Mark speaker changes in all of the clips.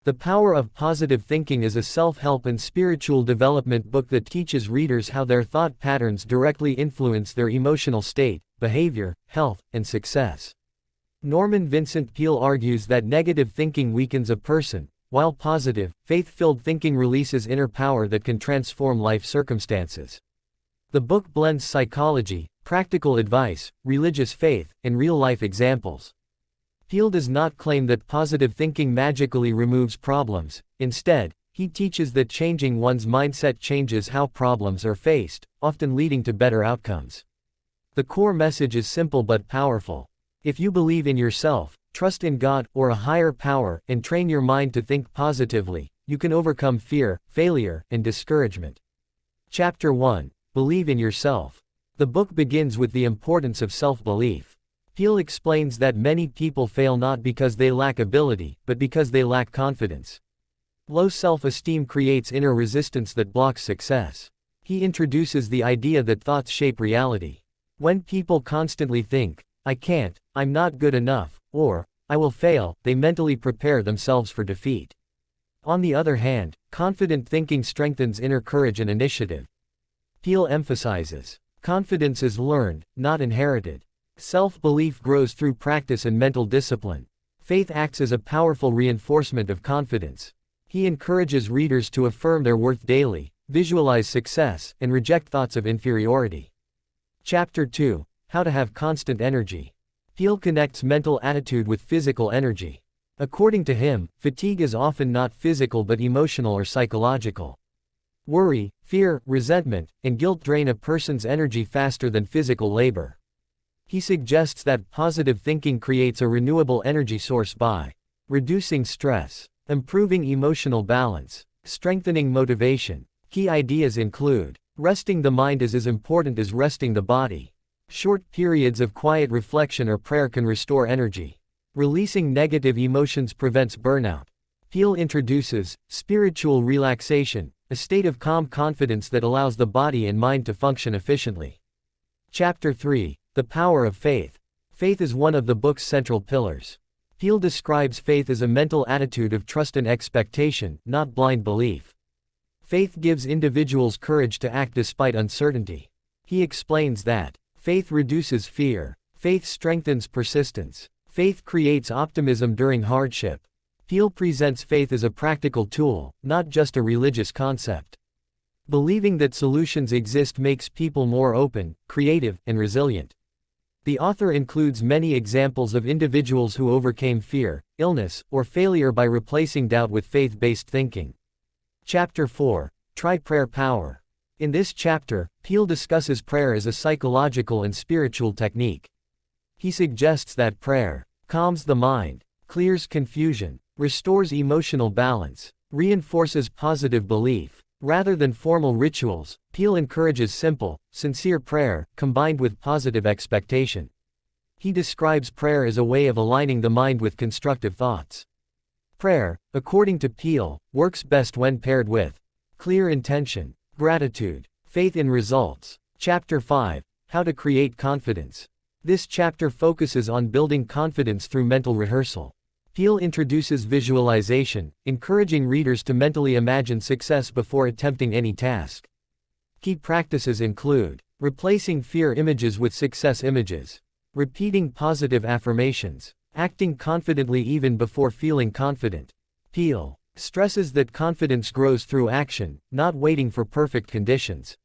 Speaker 1: The Power of Positive Thinking is a self-help and spiritual development book that teaches readers how their thought patterns directly influence their emotional state, behavior, health, and success. Norman Vincent Peale argues that negative thinking weakens a person, while positive, faith-filled thinking releases inner power that can transform life circumstances. The book blends psychology, practical advice, religious faith, and real-life examples. Peale does not claim that positive thinking magically removes problems. Instead, he teaches that changing one's mindset changes how problems are faced, often leading to better outcomes. The core message is simple but powerful. If you believe in yourself, trust in God or a higher power, and train your mind to think positively, you can overcome fear, failure, and discouragement. Chapter 1. Believe in yourself. The book begins with the importance of self-belief. Peale explains that many people fail not because they lack ability, but because they lack confidence. Low self-esteem creates inner resistance that blocks success. He introduces the idea that thoughts shape reality. When people constantly think, "I can't, I'm not good enough," or "I will fail," they mentally prepare themselves for defeat. On the other hand, confident thinking strengthens inner courage and initiative. Peale emphasizes, confidence is learned, not inherited. Self-belief grows through practice and mental discipline. Faith acts as a powerful reinforcement of confidence. He encourages readers to affirm their worth daily, visualize success, and reject thoughts of inferiority. Chapter 2. How to have constant energy. Peale connects mental attitude with physical energy. According to him, fatigue is often not physical but emotional or psychological. Worry, fear, resentment, and guilt drain a person's energy faster than physical labor. He suggests that positive thinking creates a renewable energy source by reducing stress, improving emotional balance, strengthening motivation. Key ideas include, resting the mind is as important as resting the body. Short periods of quiet reflection or prayer can restore energy. Releasing negative emotions prevents burnout. Peale introduces spiritual relaxation, a state of calm confidence that allows the body and mind to function efficiently. Chapter 3. The Power of Faith. Faith is one of the book's central pillars. Peale describes faith as a mental attitude of trust and expectation, not blind belief. Faith gives individuals courage to act despite uncertainty. He explains that faith reduces fear. Faith strengthens persistence. Faith creates optimism during hardship. Peale presents faith as a practical tool, not just a religious concept. Believing that solutions exist makes people more open, creative, and resilient. The author includes many examples of individuals who overcame fear, illness, or failure by replacing doubt with faith-based thinking. Chapter 4. Try Prayer Power. In this chapter, Peale discusses prayer as a psychological and spiritual technique. He suggests that prayer calms the mind, clears confusion, restores emotional balance, reinforces positive belief. Rather than formal rituals, Peale encourages simple, sincere prayer, combined with positive expectation. He describes prayer as a way of aligning the mind with constructive thoughts. Prayer, according to Peale, works best when paired with clear intention, gratitude, faith in results. Chapter 5. How to Create Confidence. This chapter focuses on building confidence through mental rehearsal. Peale introduces visualization, encouraging readers to mentally imagine success before attempting any task. Key practices include replacing fear images with success images, repeating positive affirmations, acting confidently even before feeling confident. Peale stresses that confidence grows through action, not waiting for perfect conditions.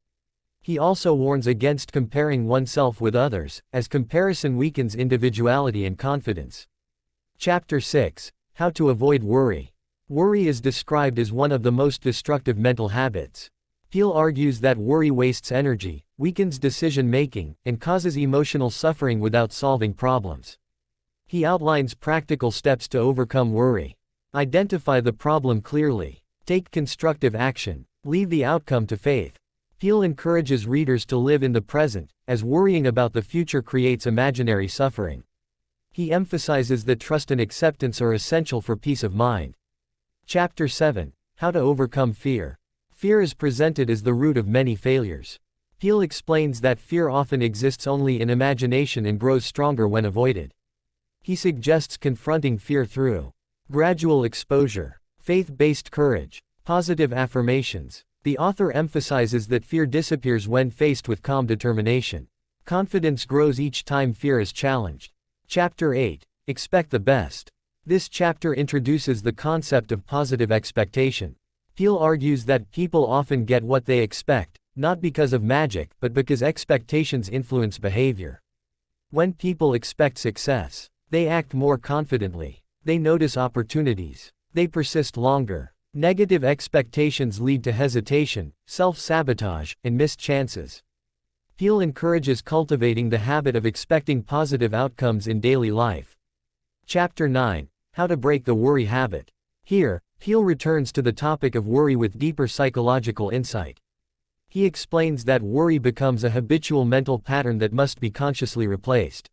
Speaker 1: He also warns against comparing oneself with others, as comparison weakens individuality and confidence. Chapter 6. How to Avoid Worry. Worry is described as one of the most destructive mental habits. Peale argues that worry wastes energy, weakens decision-making, and causes emotional suffering without solving problems. He outlines practical steps to overcome worry. Identify the problem clearly. Take constructive action. Leave the outcome to faith. Peale encourages readers to live in the present, as worrying about the future creates imaginary suffering. He emphasizes that trust and acceptance are essential for peace of mind. Chapter 7. How to Overcome Fear. Fear is presented as the root of many failures. Peale explains that fear often exists only in imagination and grows stronger when avoided. He suggests confronting fear through gradual exposure. Faith-based courage. Positive affirmations. The author emphasizes that fear disappears when faced with calm determination. Confidence grows each time fear is challenged. Chapter 8. Expect the best. This chapter introduces the concept of positive expectation. Peale argues that people often get what they expect, not because of magic, but because expectations influence behavior. When people expect success, they act more confidently. They notice opportunities. They persist longer. Negative expectations lead to hesitation, self-sabotage, and missed chances. Peale encourages cultivating the habit of expecting positive outcomes in daily life. Chapter 9. How to break the worry habit. Here, Peale returns to the topic of worry with deeper psychological insight. He explains that worry becomes a habitual mental pattern that must be consciously replaced.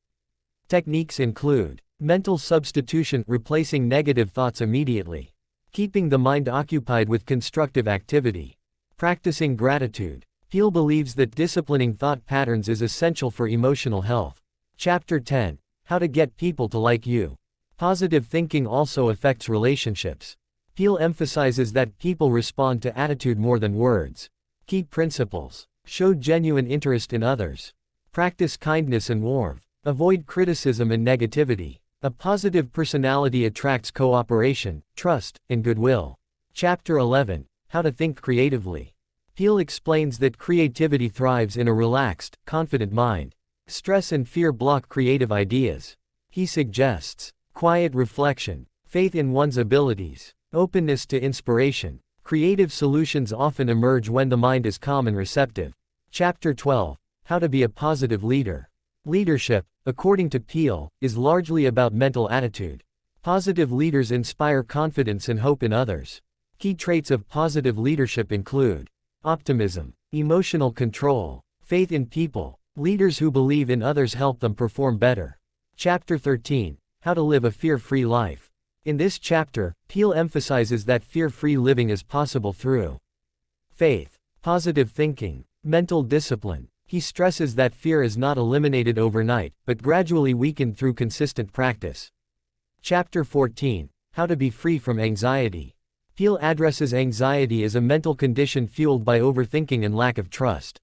Speaker 1: Techniques include mental substitution, replacing negative thoughts immediately. Keeping the mind occupied with constructive activity. Practicing gratitude. Peale believes that disciplining thought patterns is essential for emotional health. Chapter 10. How to get people to like you. Positive thinking also affects relationships. Peale emphasizes that people respond to attitude more than words. Key principles. Show genuine interest in others. Practice kindness and warmth. Avoid criticism and negativity. A positive personality attracts cooperation, trust, and goodwill. Chapter 11. How to think creatively. Peale explains that creativity thrives in a relaxed, confident mind. Stress and fear block creative ideas. He suggests quiet reflection, faith in one's abilities, openness to inspiration. Creative solutions often emerge when the mind is calm and receptive. Chapter 12. How to be a positive leader. Leadership, according to Peale, is largely about mental attitude. Positive leaders inspire confidence and hope in others. Key traits of positive leadership include optimism, emotional control, faith in people. Leaders who believe in others help them perform better. Chapter 13. How to live a fear-free life. In this chapter, Peale emphasizes that fear-free living is possible through faith, positive thinking, mental discipline. He stresses that fear is not eliminated overnight, but gradually weakened through consistent practice. Chapter 14. How to be free from anxiety. Peale addresses anxiety as a mental condition fueled by overthinking and lack of trust.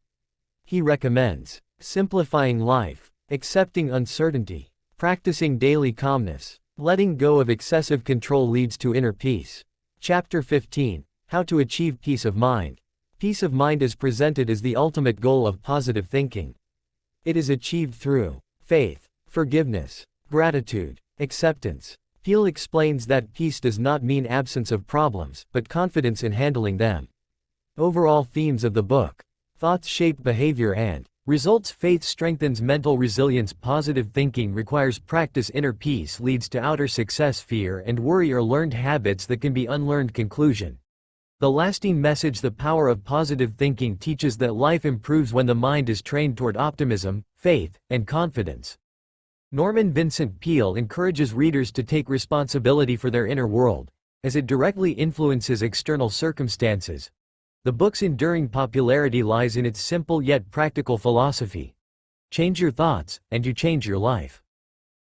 Speaker 1: He recommends simplifying life, accepting uncertainty, practicing daily calmness. Letting go of excessive control leads to inner peace. Chapter 15. How to achieve peace of mind. Peace of mind is presented as the ultimate goal of positive thinking. It is achieved through faith, forgiveness, gratitude, acceptance. Peale explains that peace does not mean absence of problems, but confidence in handling them. Overall themes of the book. Thoughts shape behavior and results. Faith strengthens mental resilience. Positive thinking requires practice. Inner peace leads to outer success. Fear and worry are learned habits that can be unlearned. Conclusion. The lasting message. The power of positive thinking teaches that life improves when the mind is trained toward optimism, faith, and confidence. Norman Vincent Peale encourages readers to take responsibility for their inner world, as it directly influences external circumstances. The book's enduring popularity lies in its simple yet practical philosophy. Change your thoughts, and you change your life.